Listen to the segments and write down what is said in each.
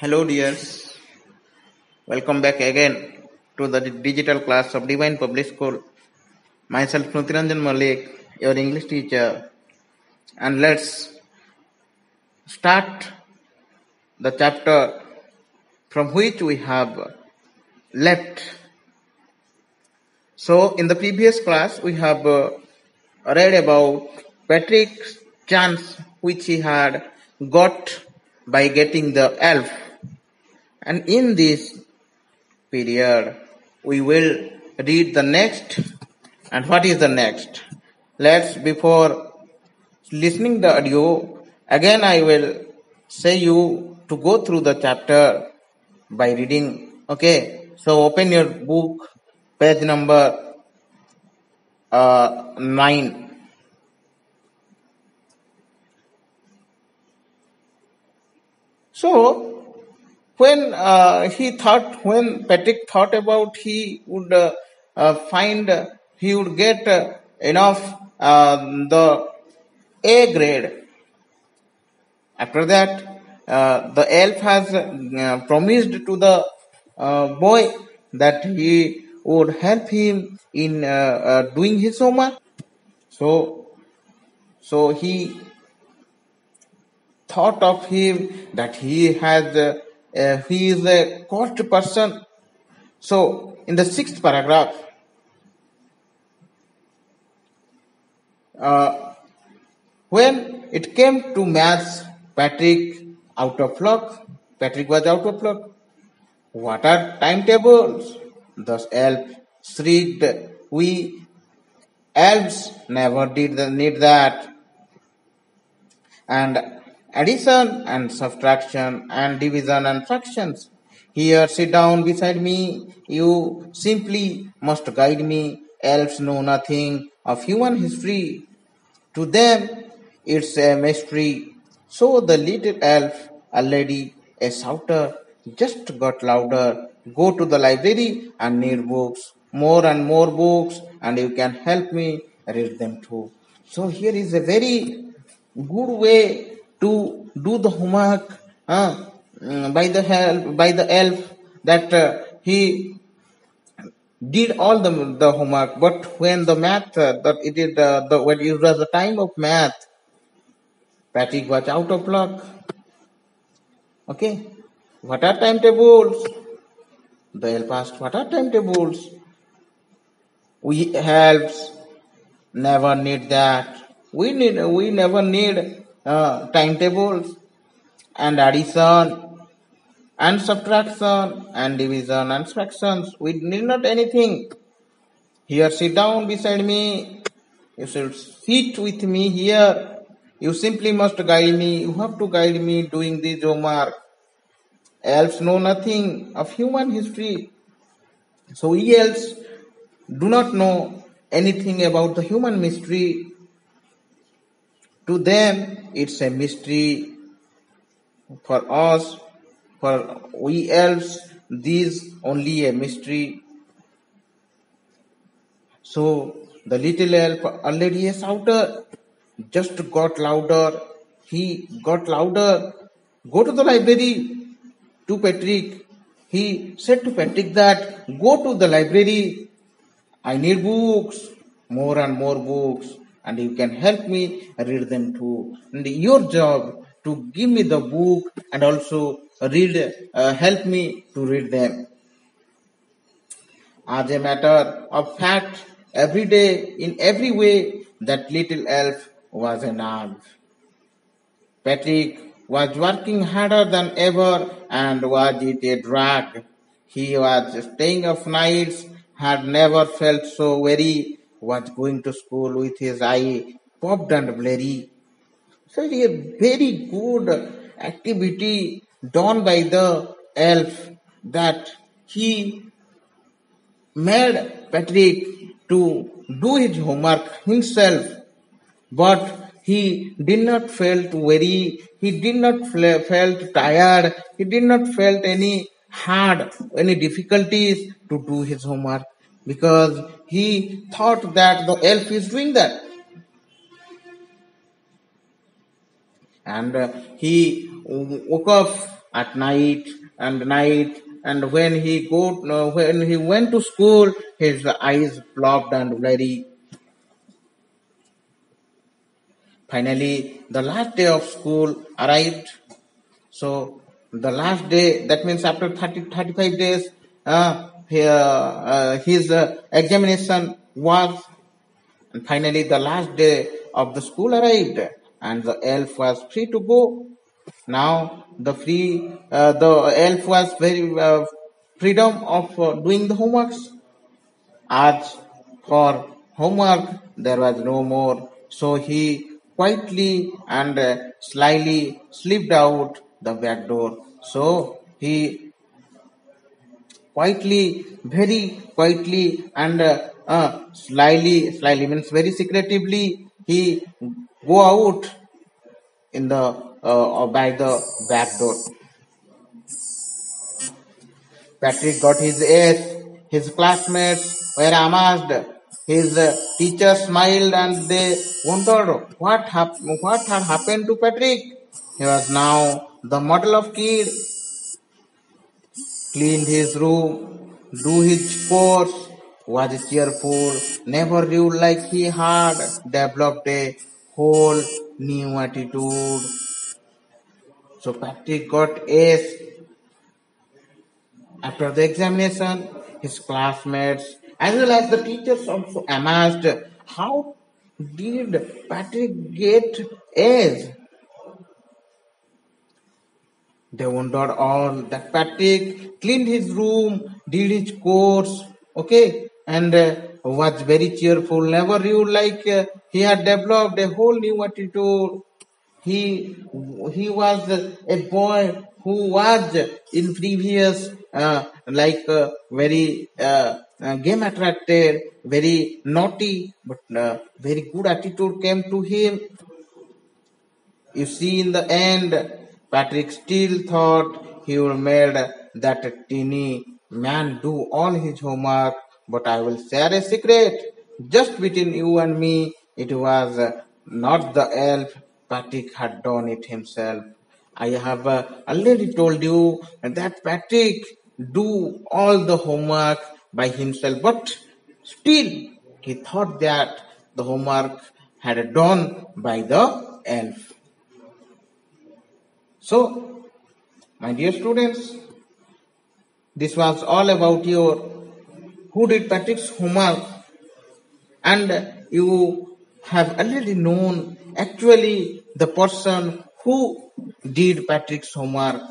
Hello, dears. Welcome back again to the digital class of Divine Public School. Myself, Nutiranjan Malik, your English teacher, and let's start the chapter from which we have left. So, in the previous class, we have read about Patrick's chance which he had got by getting the elf, and in this period we will read the next. And what is the next? Let's, before listening the audio, again I will say you to go through the chapter by reading. Okay, so open your book, page number 9. So when when Patrick thought about he would he would get enough the A grade. After that, the elf has promised to the boy that he would help him in doing his homework. So he thought of him that he is a cost person. So in the 6th paragraph, when it came to maths, Patrick was out of luck. What are timetables? The elf shrieked. We elves never need that. And addition and subtraction and division and fractions. Here, sit down beside me. You simply must guide me. Elves know nothing of human history. To them, it's a mystery. So the little elf, already a shouter, just got louder. Go to the library and need books, more and more books, and you can help me read them too. So here is a very good way to do the homework by the elf that he did all the homework, but when the math when it was the time of math, Patrick was out of luck. Okay, what are timetables? The elf asked, what are timetables? We elves never need that. We never need timetables and addition and subtraction and division and fractions. We need not anything. Here, sit down beside me. You should sit with me here. You simply must guide me. You have to guide me doing this homework. Elves know nothing of human history. So we elves do not know anything about the human mystery. To them, it's a mystery. For us, for we elves, this only a mystery. So the little elf, already a shouter, just got louder. He got louder. Go to the library to Patrick. He said to Patrick that go to the library. I need books, more and more books, and you can help me read them too. And your job to give me the book and also help me to read them. As a matter of fact, every day, in every way, that little elf was a nag. Patrick was working harder than ever and was it a drag. He was staying up nights, had never felt so weary, was going to school with his eye popped and blurry. So it is a very good activity done by the elf that he made Patrick to do his homework himself, but he did not felt weary, he did not felt tired, he did not felt any difficulties to do his homework because he thought that the elf is doing that. And he woke up at night, and when he went to school, his eyes blocked and blurry. Finally, the last day of school arrived. So the last day, that means after 35 days, his examination was, and finally the last day of the school arrived, and the elf was free to go. Now the elf was very freedom of doing the homeworks. As for homework, there was no more. So he quietly and slyly slipped out the back door. So he quietly, very quietly and slyly means very secretively, he go out in the or by the back door. Patrick got his A's. His classmates were amazed. His teacher smiled and they wondered what had happened to Patrick. He was now the model of kid, cleaned his room, do his chores, was cheerful, never rude like he had developed a whole new attitude. So Patrick got A's. After the examination, his classmates as well as the teachers also asked, how did Patrick get A's? They wondered all that Patrick cleaned his room, did his chores, okay, and was very cheerful, never rude like he had developed a whole new attitude. He he was a boy who was in previous very game attracted, very naughty, but very good attitude came to him. You see, in the end, Patrick still thought he would made that teeny man do all his homework. But I will share a secret. Just between you and me, it was not the elf. Patrick had done it himself. I have already told you that Patrick do all the homework by himself, but still he thought that the homework had done by the elf. So, my dear students, this was all about your who did Patrick's homework, and you have already known actually the person who did Patrick's homework.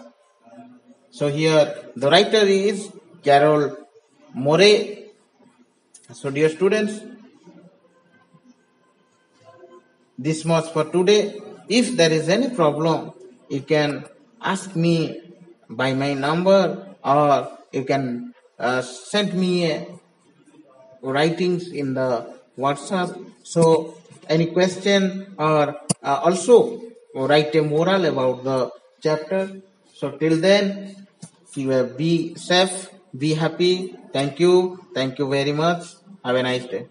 So here the writer is Carol Moray. So dear students, this much for today. If there is any problem, you can ask me by my number, or you can send me writings in the WhatsApp. So any question, or also write a moral about the chapter. So till then, be safe, be happy. Thank you very much. Have a nice day.